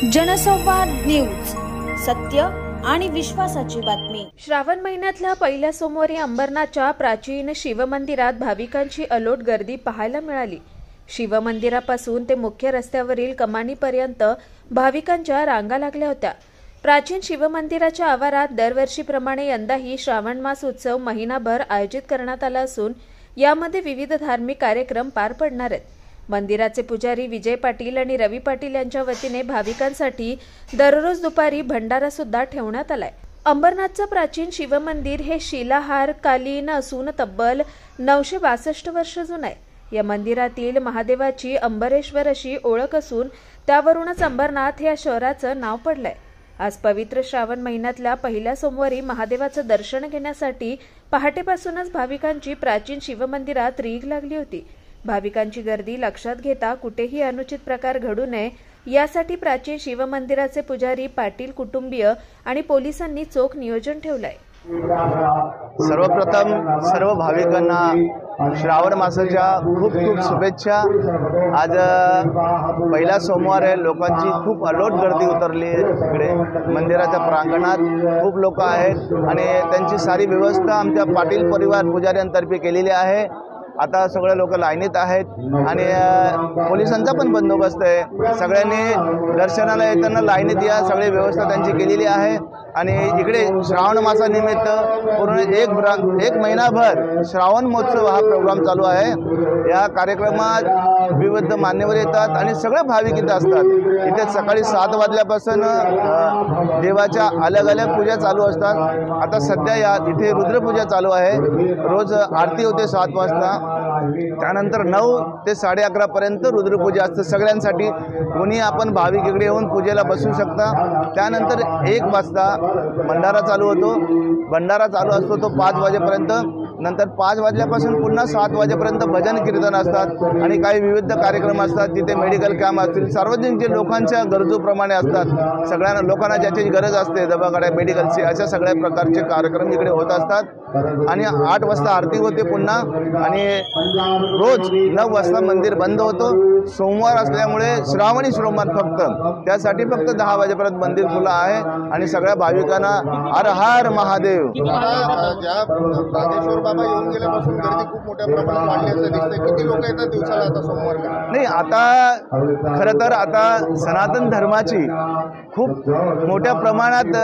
जनसंवाद न्यूज, सत्य आणि विश्वासाची बातमी। श्रावण महिन्यातल्या पहिल्या सोमवारी अंबरनाथच्या प्राचीन शिवमंदिरात भाविकांची अलोट गर्दी पाहायला मिळाली। शिवमंदिरापासून ते मुख्य रस्त्यावरील कमानीपर्यंत भाविकांच्या रांगा लागल्या होत्या। प्राचीन शिवमंदिराच्या आवारात दरवर्षीप्रमाणे यंदाही श्रावण मास उत्सव महिनाभर आयोजित करण्यात आला असून यामध्ये विविध धार्मिक कार्यक्रम पार पडणार आहेत। मंदिराचे पुजारी विजय पाटील आणि रवी पाटील यांच्या वतीने भाविकांसाठी दररोज दुपारी भंडारा सुद्धा ठेवण्यात आलाय। अंबरनाथचं प्राचीन शिवमंदिर हे शिलाहार कालीन असून तब्बल 962 वर्ष जुनं आहे। या मंदिरातील महादेवाची अंबरेश्वर अशी ओळख असून त्यावरूनच अंबरनाथ या शहराचं नाव पडलंय। आज पवित्र श्रावण महिन्यातल्या पहिल्या सोमवारी महादेवाचं दर्शन घेण्यासाठी पहाटेपासूनच भाविकांची प्राचीन शिवमंदिरात रीघ लागली होती। भाविकांची गर्दी लक्षात घेता कुठेही अनुचित प्रकार घडू नये यासाठी प्राचीन शिवमंदिराचे पुजारी पाटील कुटुंबीय आणि पोलिसांनी चोख नियोजन ठेवलंय। सर्वप्रथम सर्व भाविकांना श्रावण मासाच्या खूप खूप शुभेच्छा। आज पहिला सोमवार आहे, लोकांची खूप अलोट गर्दी उतरली इकडे मंदिराच्या प्रांगणात। खूप लोक आहेत आणि त्यांची सारी व्यवस्था आमच्या पाटील परिवार पुजाऱ्यांतर्फे केलेली आहे। आता सगळे लोक लाईनीत आहेत आणि पोलिसांचा पण बंदोबस्त आहे। सगळ्यांनी दर्शनाला येताना लाईनीत या, सगळी व्यवस्था त्यांची केलेली आहे। आणि इकडे श्रावण मासानिमित्त पूर्ण एक महिनाभर श्रावण महोत्सव हा प्रोग्राम चालू आहे। या कार्यक्रमात विविध मान्यवर येतात आणि सगळे भाविक इथे असतात। इथे सकाळी 7 वाजल्यापासून देवाच्या अलग अलग पूजा चालू असतात। आता सध्या इथे रुद्रपूजा चालू आहे। रोज आरती होते 7 वाजता, त्यानंतर 9 ते 11:30 पर्यंत रुद्रपूजा असते सगळ्यांसाठी। कोणी आपण भाविक इकडे येऊन पूजेला बसू शकता। त्यानंतर 1 वाजता भंडारा चालू होतो। भंडारा चालू असतो तो 5 वाजेपर्यंत। नंतर 5 वाजल्यापासून पुन्हा 7 वाजेपर्यंत भजन कीर्तन असतात आणि काही विविध कार्यक्रम असतात। तिथे मेडिकल कॅम्प असतील, सार्वजनिक जे लोकांच्या गरजूप्रमाणे असतात, सगळ्यांना लोकांना ज्याची गरज असते दवाखान्यात मेडिकलची, अशा सगळ्या प्रकारचे कार्यक्रम इकडे होत असतात। आणि 8 वाजता आरती होते पुन्हा आणि रोज 9 वाजता मंदिर बंद होतो। सोमवार असल्यामुळे श्रावणी सोमवार फक्त त्यासाठी फक्त 10 वाजेपर्यंत मंदिर खुलं आहे आणि सगळ्या भाविकांना हर हर महादेव। बाबा येऊन गेल्यापासून गर्दी खूप मोठ्या प्रमाणात वाढली असं दिसतंय। किती लोक येतात दिवसाला आता सोमवार? नाही, आता खरं तर आता सनातन धर्माची खूप मोठ्या प्रमाणात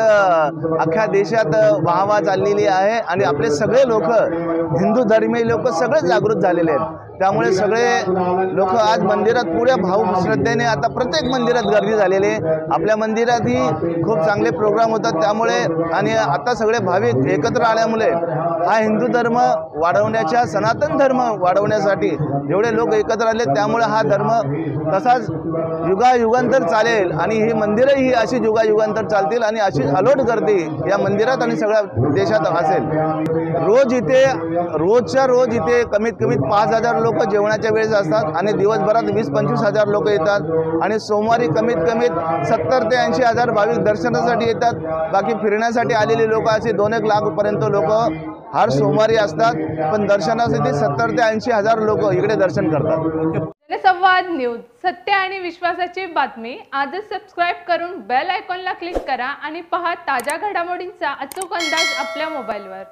अख्ख्या देशात वाहवा चाललेली आहे आणि आपले सगळे लोक, हिंदू धर्मीय लोक सगळे जागृत झालेले आहेत। त्यामुळे सगळे लोक आज मंदिरात पुऱ्या भाव श्रद्धेने, आता प्रत्येक मंदिरात गर्दी झालेली आहे। आपल्या मंदिरातही खूप चांगले प्रोग्राम होतात त्यामुळे, आणि आता सगळे भाविक एकत्र आल्यामुळे हा हिंदू धर्म वाढवण्याच्या, सनातन धर्म वाढवण्यासाठी जेवढे लोक एकत्र आले त्यामुळे हा धर्म तसाच युगायुगांतर चालेल आणि ही मंदिरही अशी युगायुगांतर चालतील आणि अशी अलोट गर्दी या मंदिरात आणि सगळ्या देशात असेल। रोजच्या रोज इथे कमीत कमी 5,000 लोक जेवणाच्या वेळेस असतात आणि दिवसभरात 20-25 हजार लोक येतात आणि सोमवारी कमीत कमी 70 ते 80 हजार भाविक दर्शनासाठी येतात। बाकी फिरण्यासाठी आलेले लोक असे 2-1 लाखपर्यंत लोक हर सोमवारी असतात, पण दर्शनासाठी 70 ते 80 हजार लोक इकडे दर्शन करतात। जनसंवाद न्यूज, सत्य आणि विश्वासाची बातमी। आजच सबस्क्राइब करून बेल आयकॉनला क्लिक करा आणि पहा ताज्या घडामोडींचा अचूक अंदाज आपल्या मोबाईलवर।